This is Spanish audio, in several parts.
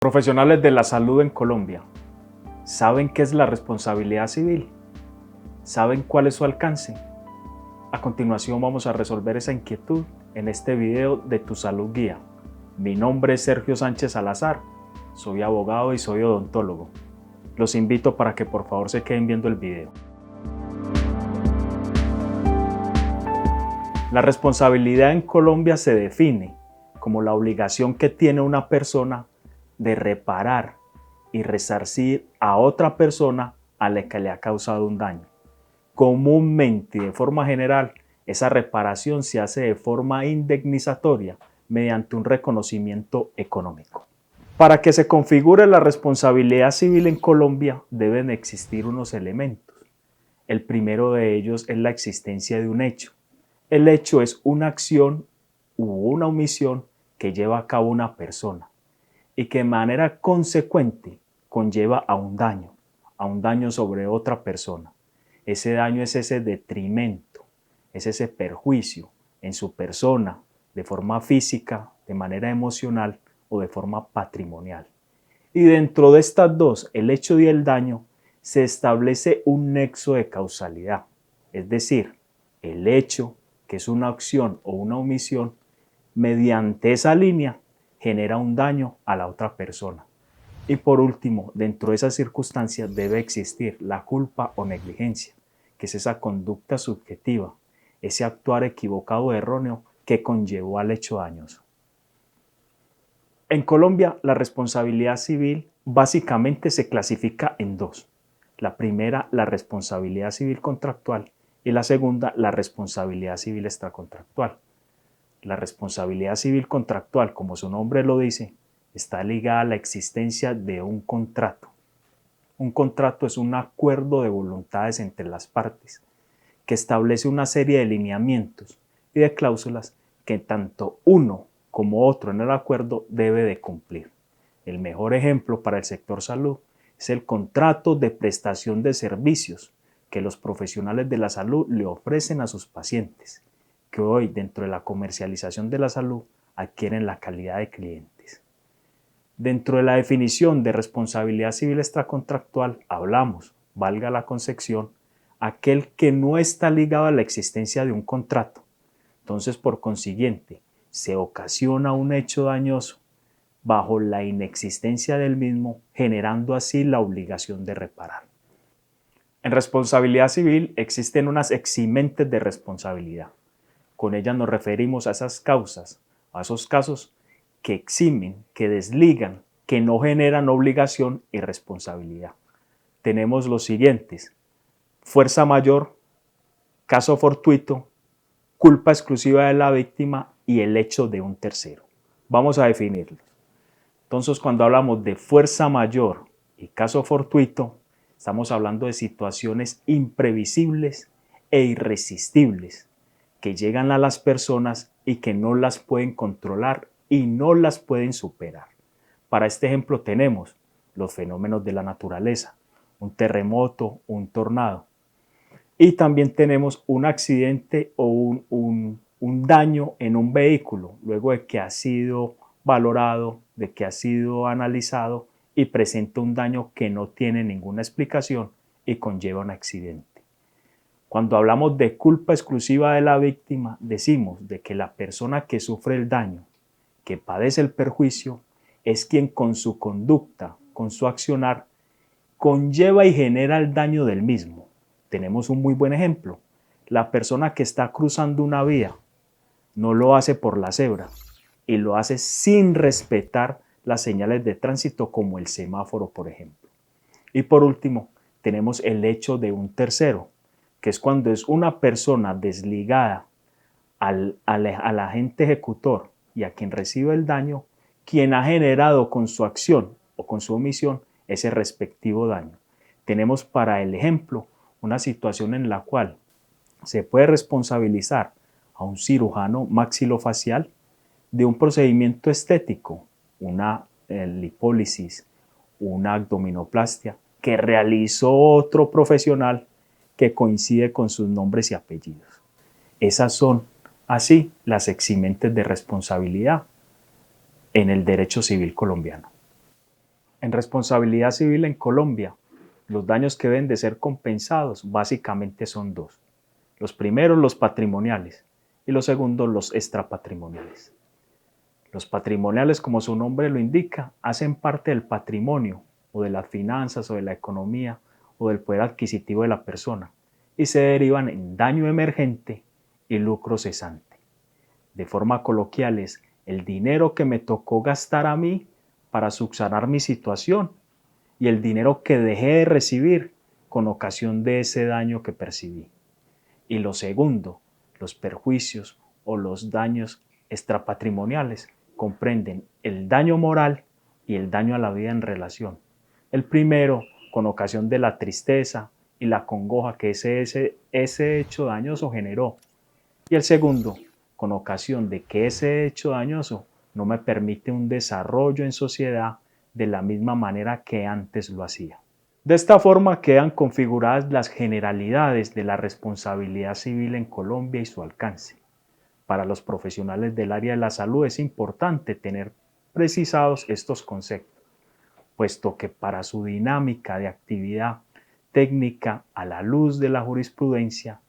Profesionales de la salud en Colombia, ¿saben qué es la responsabilidad civil? ¿Saben cuál es su alcance? A continuación vamos a resolver esa inquietud en este video de Tu Salud Guía. Mi nombre es Sergio Sánchez Salazar, soy abogado y soy odontólogo. Los invito para que por favor se queden viendo el video. La responsabilidad en Colombia se define como la obligación que tiene una persona de reparar y resarcir a otra persona a la que le ha causado un daño. Comúnmente y de forma general, esa reparación se hace de forma indemnizatoria mediante un reconocimiento económico. Para que se configure la responsabilidad civil en Colombia deben existir unos elementos. El primero de ellos es la existencia de un hecho. El hecho es una acción u una omisión que lleva a cabo una persona y que de manera consecuente conlleva a un daño sobre otra persona. Ese daño es ese detrimento, es ese perjuicio en su persona, de forma física, de manera emocional o de forma patrimonial. Y dentro de estas dos, el hecho y el daño, se establece un nexo de causalidad, es decir, el hecho, que es una acción o una omisión, mediante esa línea genera un daño a la otra persona. Y por último, dentro de esas circunstancias debe existir la culpa o negligencia, que es esa conducta subjetiva, ese actuar equivocado o erróneo que conllevó al hecho dañoso. En Colombia, la responsabilidad civil básicamente se clasifica en dos. La primera, la responsabilidad civil contractual, y la segunda, la responsabilidad civil extracontractual. La responsabilidad civil contractual, como su nombre lo dice, está ligada a la existencia de un contrato. Un contrato es un acuerdo de voluntades entre las partes que establece una serie de lineamientos y de cláusulas que tanto uno como otro en el acuerdo debe de cumplir. El mejor ejemplo para el sector salud es el contrato de prestación de servicios que los profesionales de la salud le ofrecen a sus pacientes, que hoy dentro de la comercialización de la salud adquieren la calidad de clientes. Dentro de la definición de responsabilidad civil extracontractual hablamos, valga la concepción, aquel que no está ligado a la existencia de un contrato. Entonces, por consiguiente, se ocasiona un hecho dañoso bajo la inexistencia del mismo, generando así la obligación de reparar. En responsabilidad civil existen unas eximentes de responsabilidad. Con ellas nos referimos a esas causas, a esos casos que eximen, que desligan, que no generan obligación y responsabilidad. Tenemos los siguientes: fuerza mayor, caso fortuito, culpa exclusiva de la víctima y el hecho de un tercero. Vamos a definirlos. Entonces, cuando hablamos de fuerza mayor y caso fortuito, estamos hablando de situaciones imprevisibles e irresistibles que llegan a las personas y que no las pueden controlar y no las pueden superar. Para este ejemplo tenemos los fenómenos de la naturaleza, un terremoto, un tornado. Y también tenemos un accidente o un daño en un vehículo, luego de que ha sido valorado, de que ha sido analizado y presenta un daño que no tiene ninguna explicación y conlleva un accidente. Cuando hablamos de culpa exclusiva de la víctima, decimos de que la persona que sufre el daño, que padece el perjuicio, es quien con su conducta, con su accionar, conlleva y genera el daño del mismo. Tenemos un muy buen ejemplo. La persona que está cruzando una vía no lo hace por la cebra y lo hace sin respetar las señales de tránsito como el semáforo, por ejemplo. Y por último, tenemos el hecho de un tercero, que es cuando es una persona desligada al agente ejecutor y a quien recibe el daño, quien ha generado con su acción o con su omisión ese respectivo daño. Tenemos para el ejemplo una situación en la cual se puede responsabilizar a un cirujano maxilofacial de un procedimiento estético, una lipólisis, una abdominoplastia, que realizó otro profesional que coincide con sus nombres y apellidos. Esas son así las eximentes de responsabilidad en el derecho civil colombiano. En responsabilidad civil en Colombia, los daños que deben de ser compensados básicamente son dos. Los primeros, los patrimoniales, y los segundos, los extrapatrimoniales. Los patrimoniales, como su nombre lo indica, hacen parte del patrimonio o de las finanzas o de la economía o del poder adquisitivo de la persona y se derivan en daño emergente y lucro cesante. De forma coloquial es el dinero que me tocó gastar a mí para subsanar mi situación y el dinero que dejé de recibir con ocasión de ese daño que percibí. Y lo segundo, los perjuicios o los daños extrapatrimoniales comprenden el daño moral y el daño a la vida en relación. El primero, con ocasión de la tristeza y la congoja que ese hecho dañoso generó. Y el segundo, con ocasión de que ese hecho dañoso no me permite un desarrollo en sociedad de la misma manera que antes lo hacía. De esta forma quedan configuradas las generalidades de la responsabilidad civil en Colombia y su alcance. Para los profesionales del área de la salud es importante tener precisados estos conceptos, puesto que para su dinámica de actividad técnica a la luz de la jurisprudencia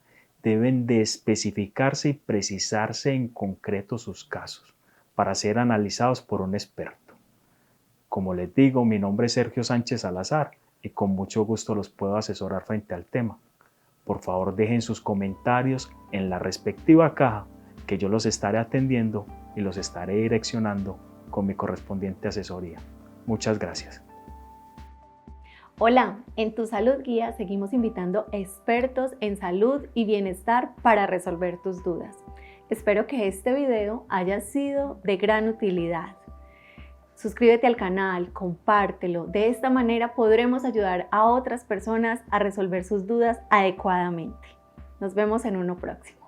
deben de especificarse y precisarse en concreto sus casos para ser analizados por un experto. Como les digo, mi nombre es Sergio Sánchez Salazar y con mucho gusto los puedo asesorar frente al tema. Por favor, dejen sus comentarios en la respectiva caja que yo los estaré atendiendo y los estaré direccionando con mi correspondiente asesoría. Muchas gracias. Hola, en Tu Salud Guía seguimos invitando expertos en salud y bienestar para resolver tus dudas. Espero que este video haya sido de gran utilidad. Suscríbete al canal, compártelo. De esta manera podremos ayudar a otras personas a resolver sus dudas adecuadamente. Nos vemos en uno próximo.